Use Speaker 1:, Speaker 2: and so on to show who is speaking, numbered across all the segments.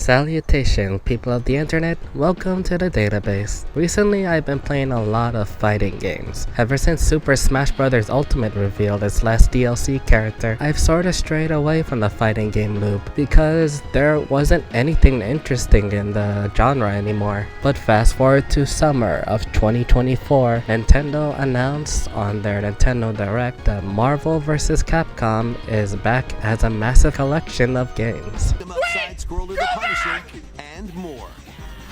Speaker 1: Salutation, people of the internet, welcome to the database. Recently I've been playing a lot of fighting games. Ever since Super Smash Bros. Ultimate revealed its last DLC character, I've sorta strayed away from the fighting game loop because there wasn't anything interesting in the genre anymore. But fast forward to summer of 2024, Nintendo announced on their Nintendo Direct that Marvel vs. Capcom is back as a massive collection of games. And more.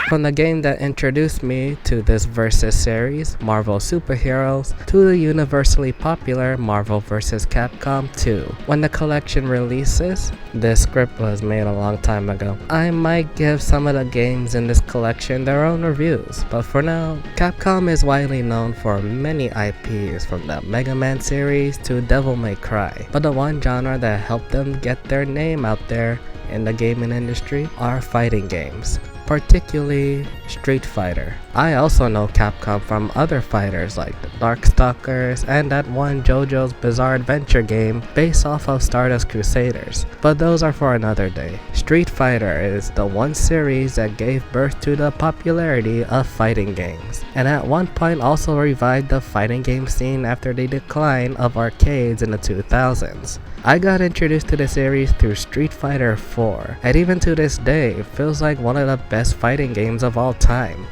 Speaker 1: From the game that introduced me to this Versus series, Marvel Superheroes, to the universally popular Marvel vs. Capcom 2. When the collection releases, this script was made a long time ago. I might give some of the games in this collection their own reviews, but for now, Capcom is widely known for many IPs from the Mega Man series to Devil May Cry, but the one genre that helped them get their name out there in the gaming industry are fighting games, particularly Street Fighter. I also know Capcom from other fighters like the Darkstalkers and that one JoJo's Bizarre Adventure game based off of Stardust Crusaders, but those are for another day. Street Fighter is the one series that gave birth to the popularity of fighting games, and at one point also revived the fighting game scene after the decline of arcades in the 2000s. I got introduced to the series through Street Fighter 4, and even to this day, it feels like one of the best fighting games of all time.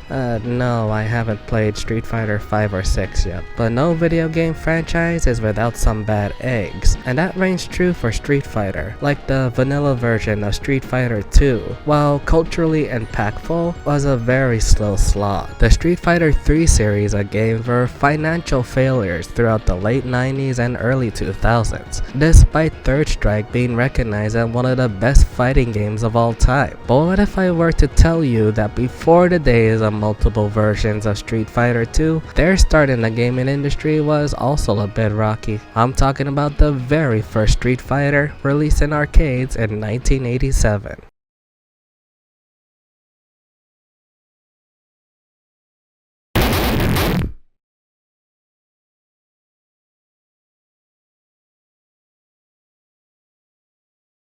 Speaker 1: No, I haven't played Street Fighter 5 or 6 yet, but no video game franchise is without some bad eggs, and that reigns true for Street Fighter, like the vanilla version of Street Fighter 2, while culturally impactful, was a very slow slog. The Street Fighter 3 series of games were financial failures throughout the late 90s and early 2000s, despite Third Strike being recognized as one of the best fighting games of all time. But what if I were to tell you that before the days of multiple versions of Street Fighter 2, their start in the gaming industry was also a bit rocky. I'm talking about the very first Street Fighter, released in arcades in 1987.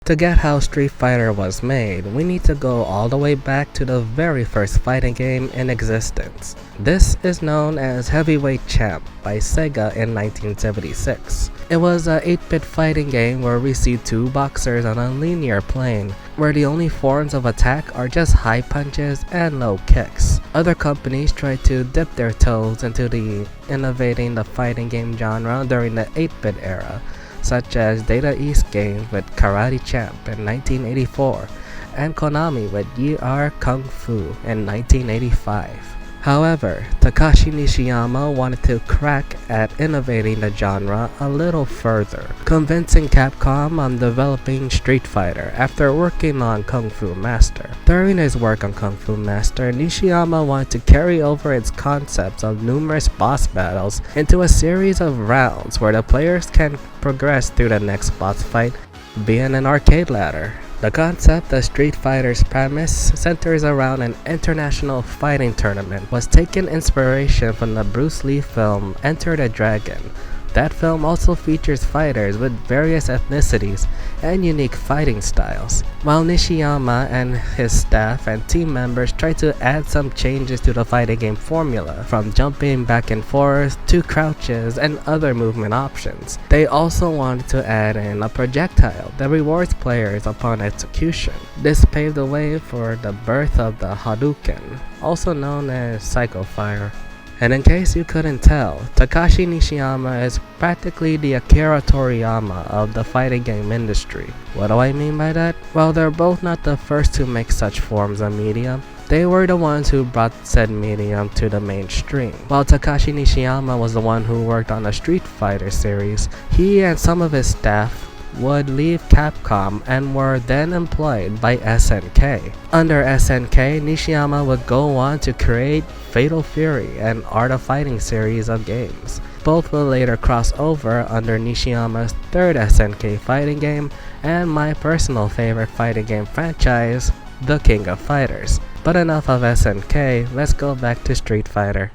Speaker 1: To get how Street Fighter was made, we need to go all the way back to the very first fighting game in existence. This is known as Heavyweight Champ by Sega in 1976. It was a 8-bit fighting game where we see two boxers on a linear plane, where the only forms of attack are just high punches and low kicks. Other companies tried to dip their toes into innovating the fighting game genre during the 8-bit era, such as Data East Games with Karate Champ in 1984, and Konami with Yie Ar Kung Fu in 1985. However, Takashi Nishiyama wanted to crack at innovating the genre a little further, convincing Capcom on developing Street Fighter after working on Kung Fu Master. During his work on Kung Fu Master, Nishiyama wanted to carry over its concepts of numerous boss battles into a series of rounds where the players can progress through the next boss fight via an arcade ladder. The concept of Street Fighter's premise centers around an international fighting tournament, was taken inspiration from the Bruce Lee film Enter the Dragon. That film also features fighters with various ethnicities and unique fighting styles, while Nishiyama and his staff and team members tried to add some changes to the fighting game formula, from jumping back and forth to crouches and other movement options. They also wanted to add in a projectile that rewards players upon execution. This paved the way for the birth of the Hadouken, also known as Psycho Fire. And in case you couldn't tell, Takashi Nishiyama is practically the Akira Toriyama of the fighting game industry. What do I mean by that? Well, they're both not the first to make such forms of media. They were the ones who brought said medium to the mainstream. While Takashi Nishiyama was the one who worked on the Street Fighter series, he and some of his staff would leave Capcom and were then employed by SNK. Under SNK, Nishiyama would go on to create Fatal Fury and Art of Fighting series of games. Both will later cross over under Nishiyama's third SNK fighting game and my personal favorite fighting game franchise, The King of Fighters. But enough of SNK, let's go back to Street Fighter.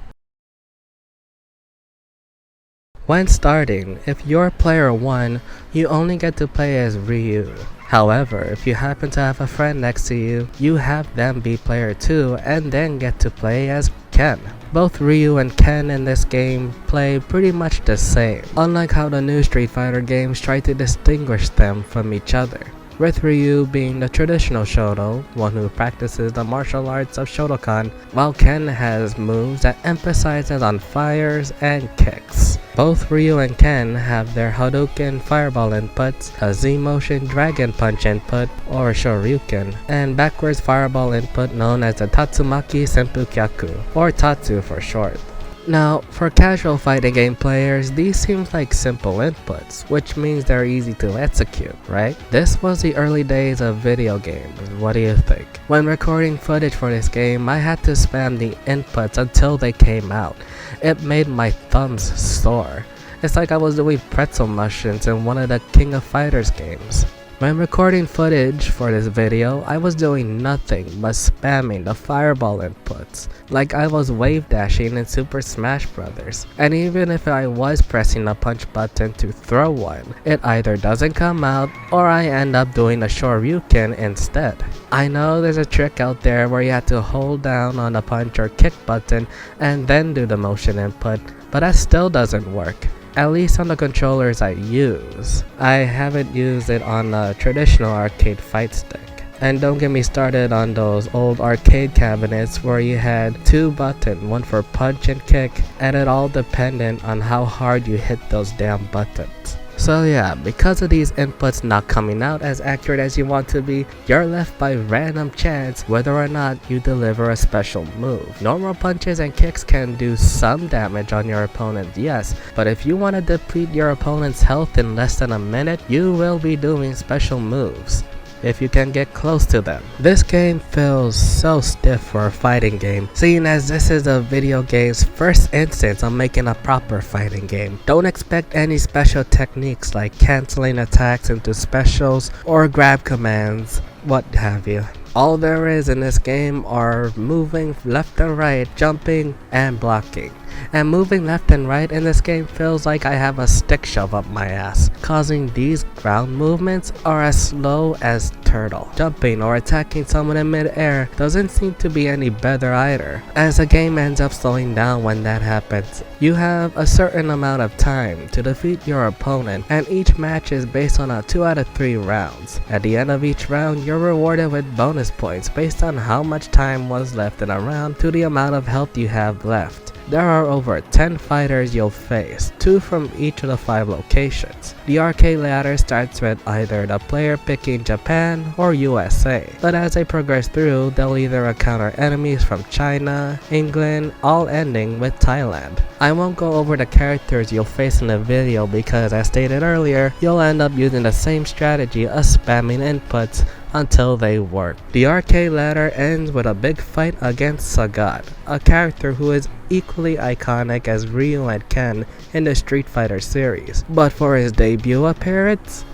Speaker 1: When starting, if you're player 1, you only get to play as Ryu. However, if you happen to have a friend next to you, you have them be player 2 and then get to play as Ken. Both Ryu and Ken in this game play pretty much the same, unlike how the new Street Fighter games try to distinguish them from each other, with Ryu being the traditional Shoutout, one who practices the martial arts of Shotokan, while Ken has moves that emphasizes on fires and kicks. Both Ryu and Ken have their Hadouken fireball inputs, a Z-motion dragon punch input or Shoryuken, and backwards fireball input known as the Tatsumaki Senpukyaku, or Tatsu for short. Now, for casual fighting game players, these seem like simple inputs, which means they're easy to execute, right? This was the early days of video games, what do you think? When recording footage for this game, I had to spam the inputs until they came out. It made my thumbs sore. It's like I was doing pretzel mushrooms in one of the King of Fighters games. When recording footage for this video, I was doing nothing but spamming the fireball inputs, like I was wave dashing in Super Smash Bros. And even if I was pressing a punch button to throw one, it either doesn't come out or I end up doing a Shoryuken instead. I know there's a trick out there where you have to hold down on the punch or kick button and then do the motion input, but that still doesn't work. At least on the controllers I use. I haven't used it on a traditional arcade fight stick. And don't get me started on those old arcade cabinets where you had 2 buttons, one for punch and kick, and it all depended on how hard you hit those damn buttons. So yeah, because of these inputs not coming out as accurate as you want to be, you're left by random chance whether or not you deliver a special move. Normal punches and kicks can do some damage on your opponent, yes, but if you want to deplete your opponent's health in less than a minute, you will be doing special moves if you can get close to them. This game feels so stiff for a fighting game, seeing as this is a video game's first instance of making a proper fighting game. Don't expect any special techniques like canceling attacks into specials or grab commands, what have you. All there is in this game are moving left and right, jumping and blocking. And moving left and right in this game feels like I have a stick shoved up my ass, causing these ground movements are as slow as turtle. Jumping or attacking someone in mid-air doesn't seem to be any better either, as the game ends up slowing down when that happens. You have a certain amount of time to defeat your opponent, and each match is based on a 2 out of 3 rounds. At the end of each round, you're rewarded with bonus points based on how much time was left in a round to the amount of health you have left. There are over 10 fighters you'll face, 2 from each of the 5 locations. The arcade ladder starts with either the player picking Japan or USA, but as they progress through, they'll either encounter enemies from China, England, all ending with Thailand. I won't go over the characters you'll face in the video because, as stated earlier, you'll end up using the same strategy of spamming inputs until they work. The arcade ladder ends with a big fight against Sagat, a character who is equally iconic as Ryu and Ken in the Street Fighter series, but for his debut appearance,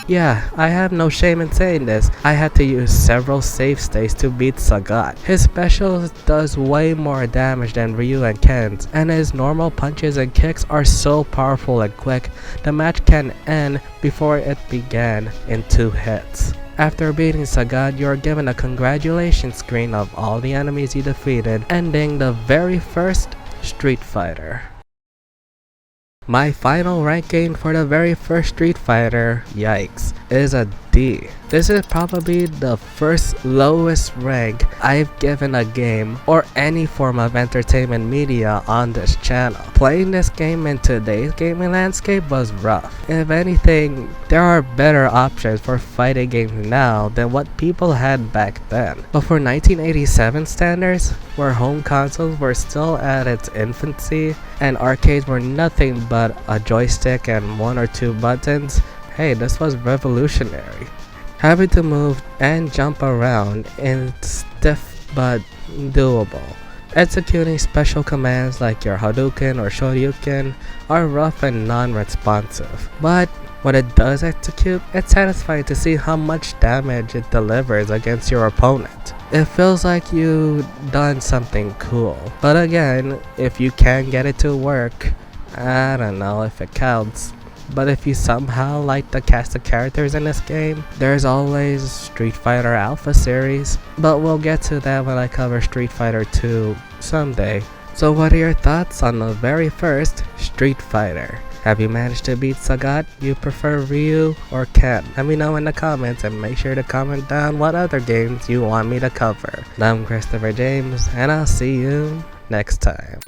Speaker 1: yeah, I have no shame in saying this. I had to use several save states to beat Sagat. His special does way more damage than Ryu and Ken's, and his normal punches and kicks are so powerful and quick, the match can end before it began in 2 hits. After beating Sagat, you are given a congratulations screen of all the enemies you defeated, ending the very first Street Fighter. My final ranking for the very first Street Fighter, yikes, is a D. This is probably the first lowest rank I've given a game or any form of entertainment media on this channel. Playing this game in today's gaming landscape was rough. If anything, there are better options for fighting games now than what people had back then. But for 1987 standards, where home consoles were still at its infancy and arcades were nothing but a joystick and 1 or 2 buttons, hey, this was revolutionary. Having to move and jump around is stiff but doable, Executing special commands like your Hadouken or Shoryuken are rough and non-responsive, but when it does execute, it's satisfying to see how much damage it delivers against your opponent. It feels like you've done something cool, but again, if you can't get it to work, I don't know if it counts. But if you somehow like the cast of characters in this game, there's always Street Fighter Alpha series, but we'll get to that when I cover Street Fighter 2 someday. So what are your thoughts on the very first Street Fighter? Have you managed to beat Sagat? You prefer Ryu or Ken? Let me know in the comments and make sure to comment down what other games you want me to cover. I'm Christopher James and I'll see you next time.